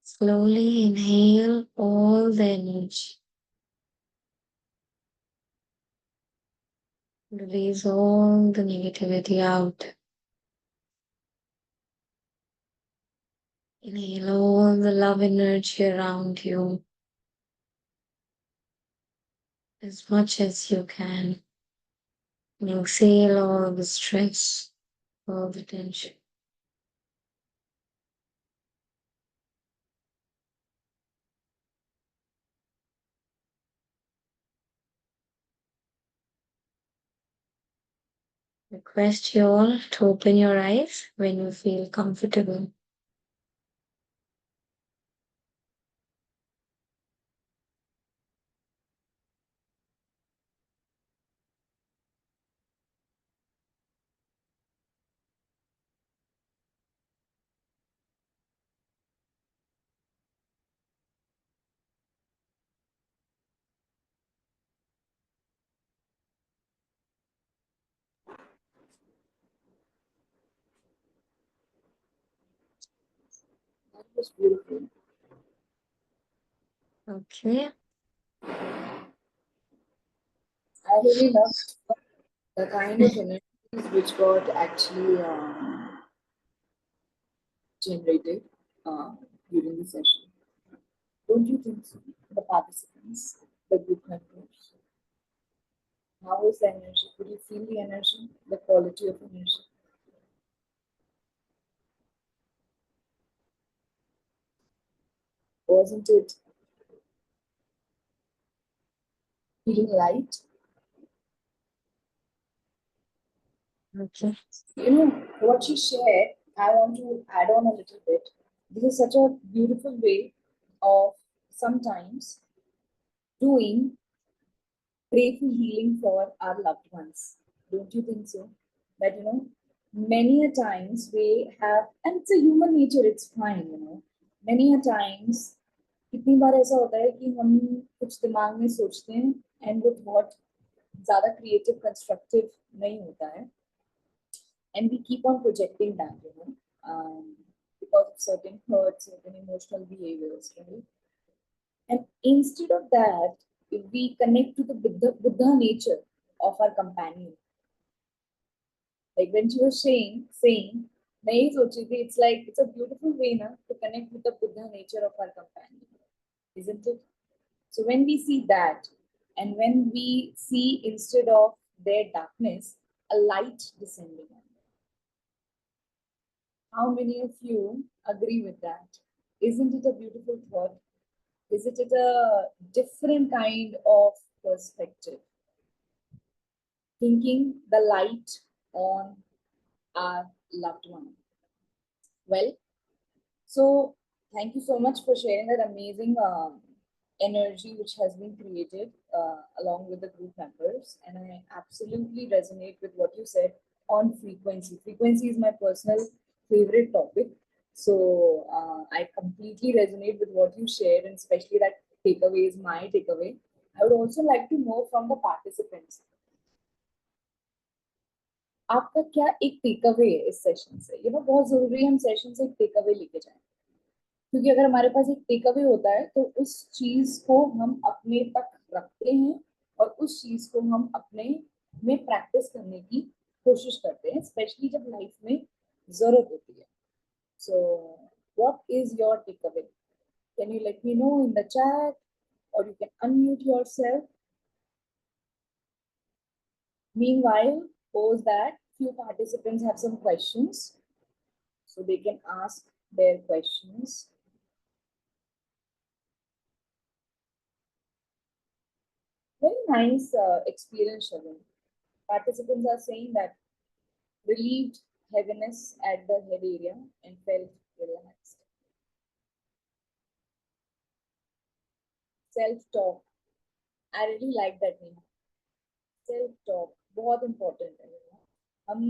Slowly inhale all the energy. Release all the negativity out. Inhale all the love energy around you as much as you can. And exhale all the stress, all the tension. Request you all to open your eyes when you feel comfortable. It was beautiful. Okay. I really loved the kind of energies which got actually generated uh, during the session. Don't you think so? The participants, the group members. How is the energy? Could you feel the energy, the quality of energy? Wasn't it feeling light? Okay. You know, what she shared, I want to add on a little bit. This is such a beautiful way of sometimes doing grateful healing for our loved ones. Don't you think so? That, many a times we have, and it's a human nature, it's fine, many a times कितनी बार ऐसा होता है कि हम कुछ दिमाग में सोचते हैं एंड वो थॉट ज्यादा क्रिएटिव कंस्ट्रक्टिव नहीं होता है and we keep on projecting that, because of certain hurts, certain emotional behaviors, right? And instead of that, if we connect to the Buddha nature of our companion, like when she was saying, nahi sochi thi, it's a beautiful way na, to connect with the Buddha nature of our companion, isn't it? So when we see that, and when we see instead of their darkness, a light descending on them. How many of you agree with that? Isn't it a beautiful thought? Isn't it a different kind of perspective? Thinking the light on our loved one. Well, so thank you so much for sharing that amazing energy which has been created along with the group members. And I absolutely resonate with what you said on frequency. Frequency is my personal favorite topic. So I completely resonate with what you shared, and especially that takeaway is my takeaway. I would also like to know from the participants, आपका क्या एक take away है इस session से? बहुत जरूरी है हम सेशन से एक टेक अवे लेके जाएं, क्योंकि अगर हमारे पास एक टेक अवे होता है तो उस चीज को हम अपने तक रखते हैं और उस चीज को हम अपने में प्रैक्टिस करने की कोशिश करते हैं, स्पेशली जब लाइफ में जरूरत होती है. So what is your take away? Can you let me know in the chat, और you can unmute yourself. Meanwhile, pose that few participants have some questions, so they can ask their questions. Very nice experience, Shagun. Participants are saying that relieved heaviness at the head area and felt relaxed. Self-talk. I really like that name. Self-talk. बहुत important है. हम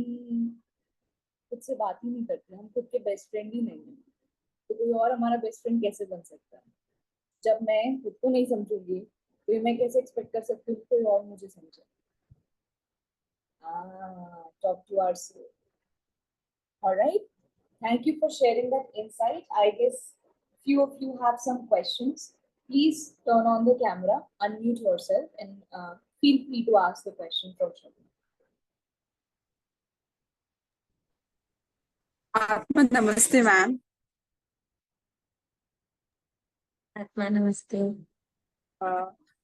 खुद से बात ही नहीं करते, हम खुद के बेस्ट फ्रेंड ही नहीं है, तो कोई और हमारा बेस्ट फ्रेंड कैसे बन सकता है? जब मैं खुद को नहीं समझूंगी तो मैं कैसे एक्सपेक्ट कर सकती हूँ कोई और मुझे समझे? Talk to ourselves. All right. Thank you for sharing that insight. I guess few of you have some questions. Please turn on the camera, unmute yourself, and feel free to ask the question from Shagun. Namaste, ma'am. Atma, namaste.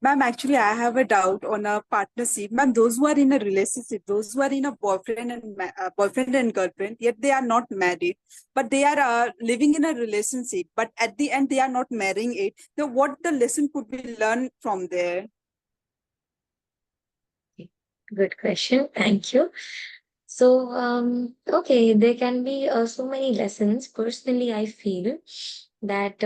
Ma'am, actually, I have a doubt on a partnership. Ma'am, those who are in a relationship, those who are in a boyfriend and girlfriend, yet they are not married, but they are living in a relationship, but at the end they are not marrying it. So, what the lesson could be learned from there? Good question. Thank you. So, okay, there can be so many lessons. Personally, I feel that,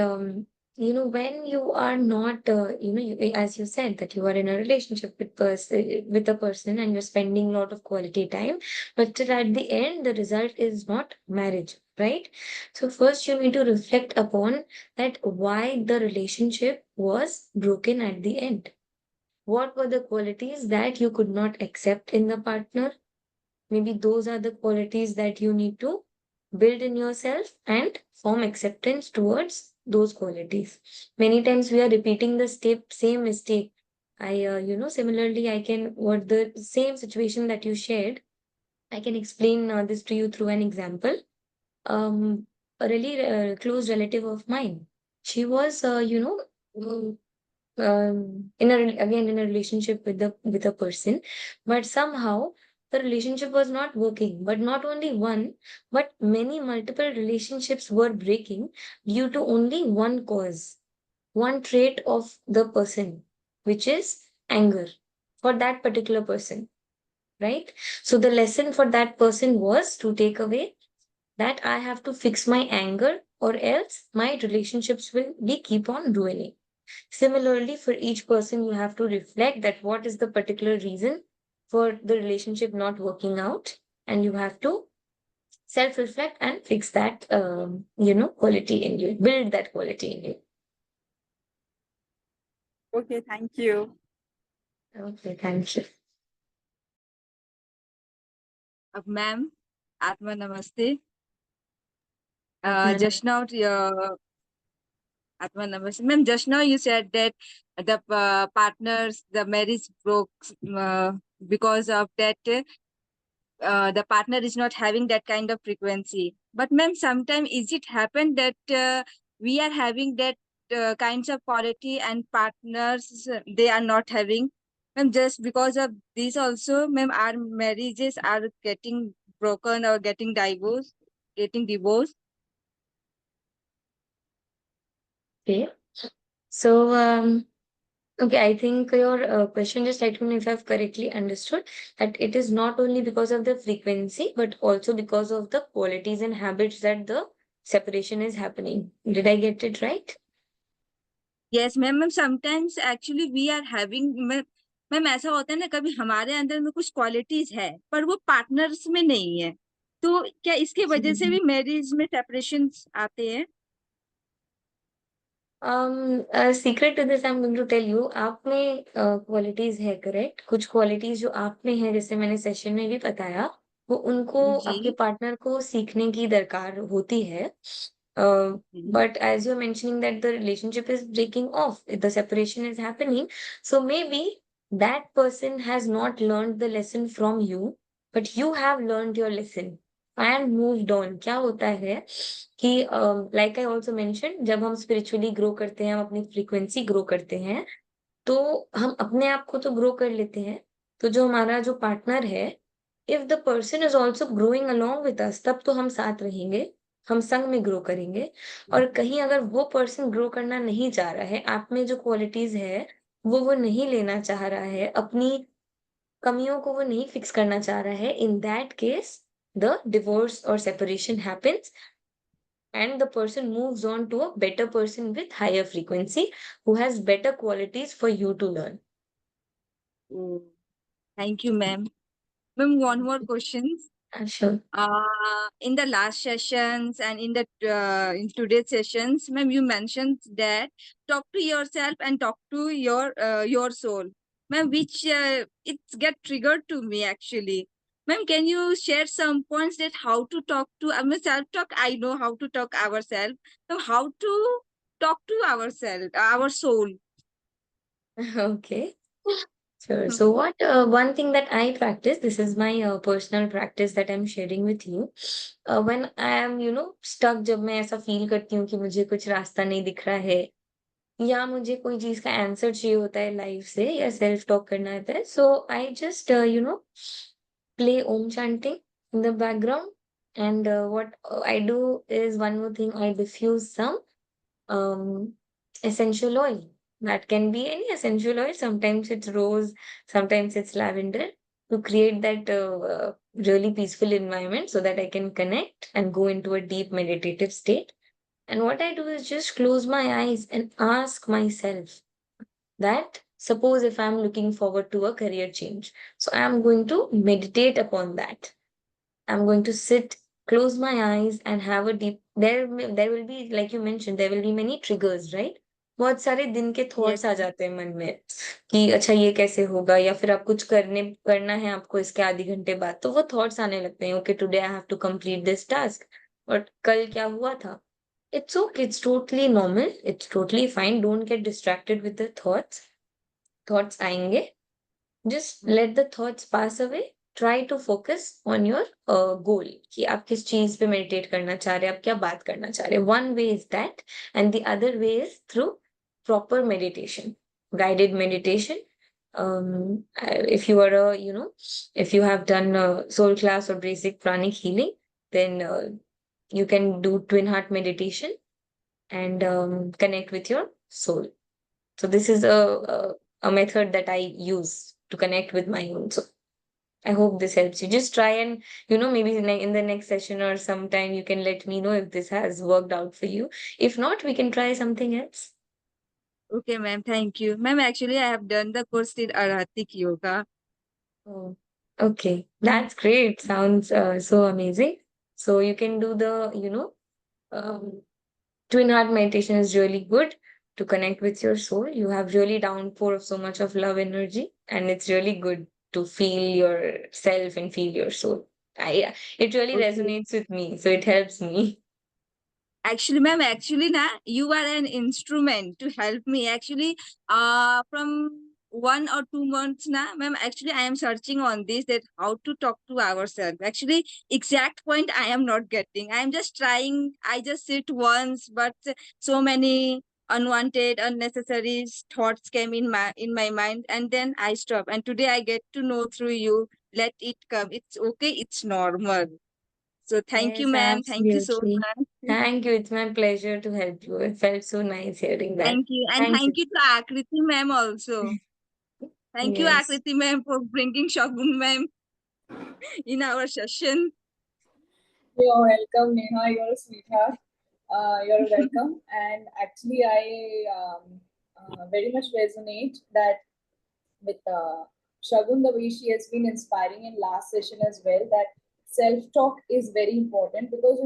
when you are not, as you said, that you are in a relationship with a person and you're spending a lot of quality time, but still at the end, the result is not marriage, right? So first you need to reflect upon that why the relationship was broken at the end. What were the qualities that you could not accept in the partner? Maybe those are the qualities that you need to build in yourself and form acceptance towards those qualities. Many times we are repeating the same mistake. Similarly, I can, what the same situation that you shared, I can explain this to you through an example. A really close relative of mine, she was, again in a relationship with a person, but somehow the relationship was not working. But not only one, but many multiple relationships were breaking due to only one cause, one trait of the person, which is anger for that particular person, right? So the lesson for that person was to take away that I have to fix my anger, or else my relationships will be keep on ruining. Similarly, for each person, you have to reflect that what is the particular reason for the relationship not working out, and you have to self-reflect and fix that, quality in you, build that quality in you. Okay, thank you. Okay, thank you. Ma'am, Atma Namaste. Atma Just now, Atma Namaste. Ma'am, just now you said that the partners, the marriage broke because of that the partner is not having that kind of frequency. But ma'am, sometimes is it happen that we are having that kinds of quality and partners they are not having? Ma'am, just because of this also, ma'am, our marriages are getting broken or getting divorced. Okay. So, okay, I think your question, just let me know if I've correctly understood, that it is not only because of the frequency, but also because of the qualities and habits that the separation is happening. Did I get it right? Yes ma'am, ma'am sometimes actually we are having ma'am ऐसा होता है ना, कभी हमारे अंदर में कुछ qualities है पर वो पार्टनर्स में नहीं है, तो क्या इसके वजह से भी मैरिज में सेपरेशन आते हैं? A secret to this I'm going to tell you. आप में क्वालिटीज है, करेक्ट? कुछ क्वालिटीज जो आप में है, जैसे मैंने सेशन में भी बताया, वो उनको आपके जी पार्टनर को सीखने की दरकार होती है. But as you're mentioning that the relationship is breaking off, the separation is happening, so maybe that person has not learned the lesson from you, but you have learned your lesson and moved on. क्या होता है कि like I also mention, जब हम spiritually grow करते हैं, हम अपनी फ्रीक्वेंसी ग्रो करते हैं, तो हम अपने आप को तो ग्रो कर लेते हैं. तो जो हमारा जो पार्टनर है, if the person is also growing along with us, तब तो हम साथ रहेंगे, हम संग में ग्रो करेंगे. और कहीं अगर वो पर्सन ग्रो करना नहीं चाह रहा है, आप में जो क्वालिटीज है वो नहीं लेना चाह रहा है, अपनी कमियों को वो नहीं फिक्स करना चाह रहा है, in that case the divorce और separation happens, and the person moves on to a better person with higher frequency who has better qualities for you to learn. Thank you ma'am. Ma'am one more question. Sure. In the last sessions and in the in today's sessions, ma'am, you mentioned that talk to yourself and talk to your soul, ma'am, which it get triggered to me actually. Ma'am, can you share some points that how to talk to? I mean, self-talk, I know how to talk ourselves. So how to talk to ourselves, our soul? Okay. Sure. So what one thing that I practice, this is my personal practice that I'm sharing with you. When I am, stuck, जब मैं ऐसा feel करती हूँ कि मुझे कुछ रास्ता नहीं दिख रहा है, या मुझे कोई चीज का आंसर चाहिए होता है लाइफ से, या सेल्फ टॉक करना होता है, so I just play om chanting in the background. And what I do is one more thing, I diffuse some essential oil. That can be any essential oil. Sometimes it's rose, sometimes it's lavender, to create that really peaceful environment so that I can connect and go into a deep meditative state. And what I do is just close my eyes and ask myself that, suppose if I'm looking forward to a career change, so I'm going to meditate upon that. I'm going to sit, close my eyes and have a deep, there will be, like you mentioned, there will be many triggers, right? बहुत सारे दिन के thoughts आ जाते हैं मन में कि अच्छा ये कैसे होगा, या फिर आप कुछ करना है आपको इसके आधे घंटे बाद, तो वो थॉट्स आने लगते हैं, okay today I have to complete this task, और कल क्या हुआ था. It's okay. It's totally normal. It's totally fine. Don't get distracted with the thoughts. Thoughts आएंगे. Just let the thoughts pass away. Try to focus on your goal. कि आप किस चीज पे meditate करना चाह रहे हैं, आप क्या बात करना चाह रहे हैं. One way is that, and the other way is through proper meditation, guided meditation. If you are if you have done a soul class or basic pranic healing, then you can do twin heart meditation and connect with your soul. So this is a method that I use to connect with my own soul. I hope this helps you. Just try and, maybe in the next session or sometime you can let me know if this has worked out for you. If not, we can try something else. Okay, ma'am. Thank you. Ma'am, actually, I have done the course in Arhatic Yoga. Oh, okay. That's great. Sounds so amazing. So you can do the, twin heart meditation is really good to connect with your soul. You have really downpour of so much of love energy, and it's really good to feel yourself and feel your soul. It really Okay. resonates with me, so it helps me. Actually, ma'am, you are an instrument to help me. Actually, from 1 or 2 months now, ma'am, actually, I am searching on this, that how to talk to ourselves. Actually, exact point I am not getting. I am just trying. I just sit once, but so many unwanted, unnecessary thoughts came in my mind, and then I stop. And today I get to know through you. Let it come. It's okay. It's normal. So thank you, Yes, ma'am. Thank you so absolutely. much. Thank you. It's my pleasure to help you. It felt so nice hearing that. Thank you. And Thank you. thank you to Akriti ma'am also. Thank you, Yes. Akriti ma'am, for bringing Shagun ma'am in our session. You're welcome, Neha. You're a sweetheart. You're welcome. And actually, I very much resonate that with Shagun, the way she has been inspiring in last session as well, that self-talk is very important because,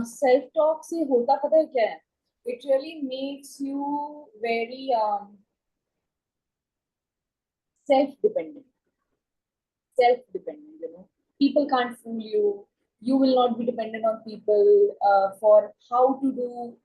self-talk से होता पता है क्या है? It really makes you very self-dependent. Self-dependent, People can't fool you. You will not be dependent on people for how to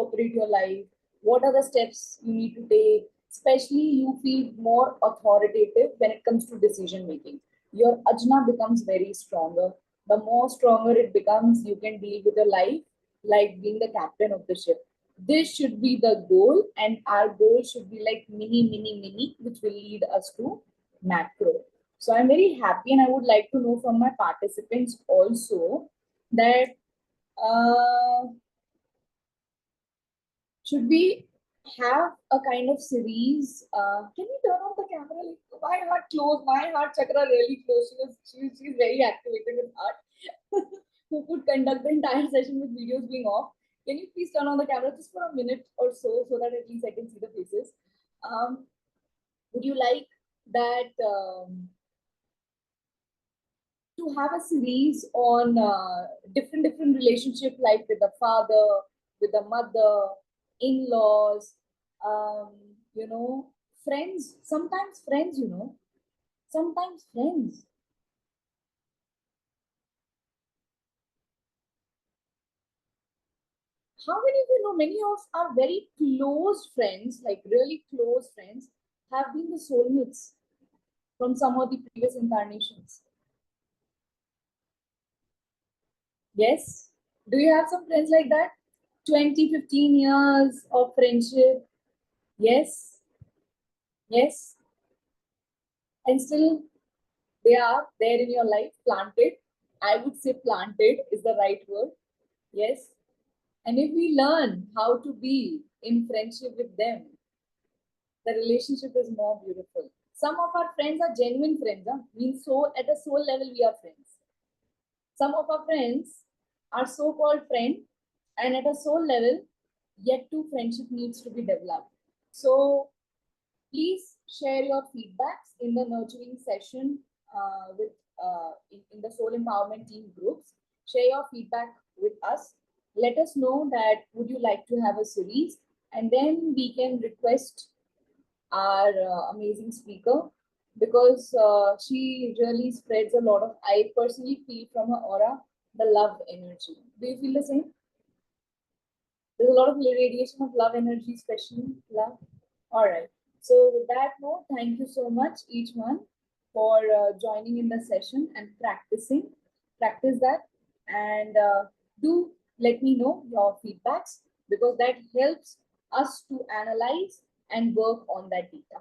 operate your life. What are the steps you need to take? Especially, you feel more authoritative when it comes to decision making. Your ajna becomes very stronger. The more stronger it becomes, you can deal with your life like being the captain of the ship. This should be the goal, and our goal should be like mini, mini, mini, which will lead us to macro. So I'm very happy, and I would like to know from my participants also that should we have a kind of series? Can you turn on the camera? Like, my heart closed, my heart chakra really close. She's very activated with heart. Who could conduct the entire session with videos being off? Can you please turn on the camera just for a minute or so that at least I can see the faces? Would you like that? To have a series on different relationship, like with the father, with the mother, in-laws, friends. Sometimes friends, sometimes friends. How many of you know many of our very close friends, like really close friends, have been the soulmates from some of the previous incarnations? Yes. Do you have some friends like that? 20, 15 years of friendship. Yes. Yes. And still they are there in your life, planted. I would say planted is the right word. Yes. And if we learn how to be in friendship with them, the relationship is more beautiful. Some of our friends are genuine friends. Means so at the soul level, we are friends. Some of our friends are so-called friend, and at a soul level, yet to friendship needs to be developed. So please share your feedbacks in the nurturing session in the soul empowerment team groups. Share your feedback with us. Let us know that would you like to have a series, and then we can request our amazing speaker, because she really spreads a lot of, I personally feel from her aura, the love energy. Do you feel the same? There's a lot of radiation of love energy, especially love. All right. So with that note, thank you so much, each one, for joining in the session and practicing. Practice that, and do let me know your feedbacks, because that helps us to analyze and work on that data.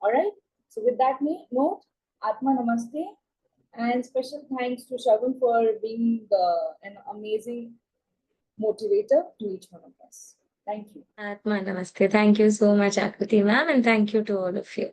All right. So with that note, Atma Namaste, and special thanks to Shagun for being an amazing motivator to each one of us. Thank you. Atma Namaste. Thank you so much, Akriti ma'am, and thank you to all of you.